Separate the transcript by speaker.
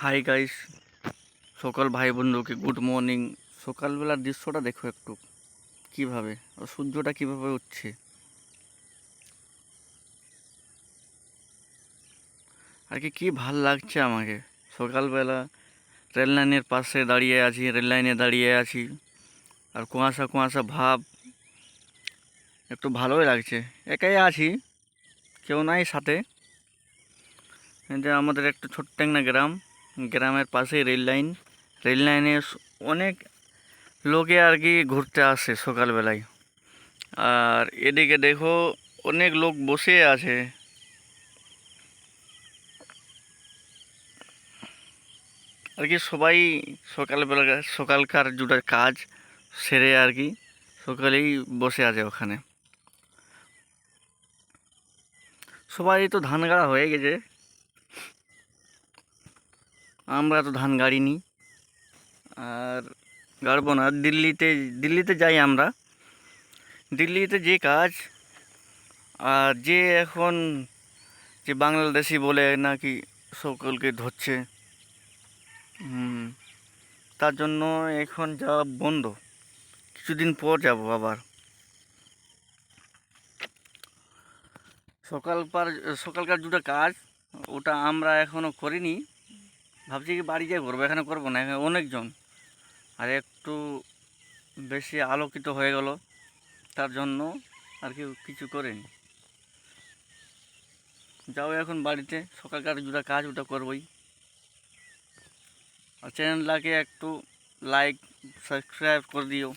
Speaker 1: Hi guys, সকল ভাই বন্ধুকে গুড মর্নিং। সকালবেলার দৃশ্যটা দেখো একটু, কিভাবে সূর্যটা কিভাবে উঠছে। আর কি ভাল লাগছে আমাকে সকালবেলা। রেল লাইনের পাশে দাঁড়িয়ে আছি, রেল লাইনে দাঁড়িয়ে আছি, আর কুয়াশা কুয়াশা ভাব, একটু ভালোই লাগছে। একাই আছি, কেউ নাই সাথে। এই যে আমাদের একটা ছোট্ট একটা গ্রাম, গ্রামের পাশেই রেল লাইন। রেল লাইনে অনেক লোকে আর কি ঘুরতে আসে সকালবেলায়। আর এদিকে দেখো, অনেক লোক বসে আছে। আর কি সবাই সকালবেলা সকালকার যেটা কাজ সেরে আর কি সকালেই বসে আছে ওখানে। সবাই তো ধান গাড়া হয়ে গেছে, আমরা তো ধান গাড়িনি আর গাড়বো না। দিল্লিতে যাই আমরা। দিল্লিতে যে কাজ, আর যে এখন যে বাংলাদেশি বলে নাকি সকলকে ধরছে, হুম, তার জন্য এখন যাওয়া বন্ধ। কিছুদিন পর যাব আবার। সকালকার যেটা কাজ, ওটা আমরা এখনও করিনি। ভাবছি কি বাড়ি যেয়ে করবো, এখানে করবো না, এখানে অনেকজন। আর একটু বেশি আলোকিত হয়ে গেল, তার জন্য আর কি কিছু করিনি। যাও এখন বাড়িতে, সকালকার যেটা কাজ ওটা করবোই। আর চ্যানেলটাকে একটু লাইক সাবস্ক্রাইব করে দিও।